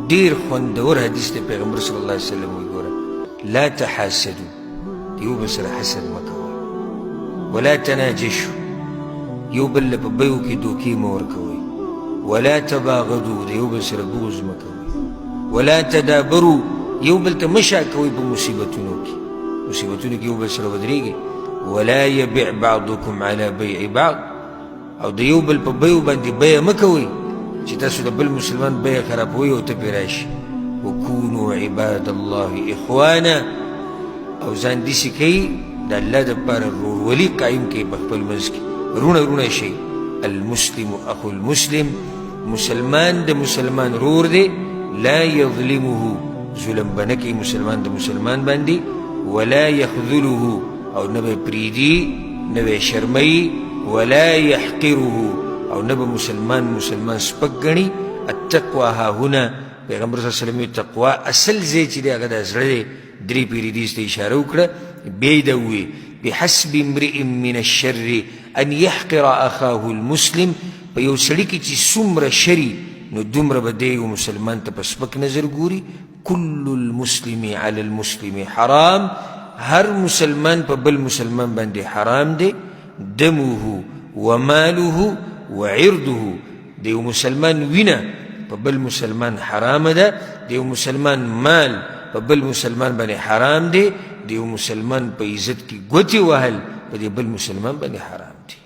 ډیر خوندور حدیث دی پیغمبر صلی الله علیه وسلم وی ګوره لا تحاسدوا یو بل سره حسد مه کوئ ولا تناجشوا یو بل له په بیو کې دوکې مه ورکوئ ولا تباغضوا د یو بل سره بغض مه کوئ ولا تدابروا یو بل ته مه شا کوئ په مصیبتونو کې یو بل سره ودرېږئ ولا يبع بعضكم على بيع بعض او د یو بل په بیو باندې بیه مه کوئ چې تاسو د بل مسلمان بیه خرابوئ او ته پرې راشي وکونوا عباد الله اخوانا او ځان داسې کوي د الله دپاره ورورولي قایم کوي په خپل منځ کې رونه شي المسلم اخو المسلم مسلمان د مسلمان رور دی لا یظلمه ظلم به نه کوي مسلمان د مسلمان باندې ولا یخذله او نه به پرېږدي نه به شرموي ولا يحقره او نه به مسلمان سپک ګڼي التقوى ها هنا پیغمبر صلی الله علیه وسلم تقوا اصل ځای چې دی هغه د زړه دی درې پیرې دې ته اشاره وکړه بیا یې ده وویل بحسب امرئ من الشر ان يحقر اخاه المسلم په یو سړي کې چې څومره شري نو دومره به دی یو مسلمان ته په سپک نظر ګوري كل المسلم على المسلم حرام هر مسلمان په بل مسلمان باندې حرام دی دمه وماله وعرضه د یو مسلمان وینه په بل مسلمان حرام ده د یو مسلمان مال په بل مسلمان باندې حرام دی د یو مسلمان په عزت کې ګوتې وهل په دې بل مسلمان باندې حرام دی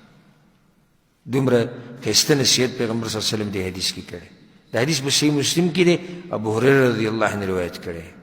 دومره ښایسته نصیحت پیغمبر صلی الله علیه وسلم د حدیث کې کړی د حدیث په صحیح مسلم کې دی ابو هریره رضی الله عنه روایت کړی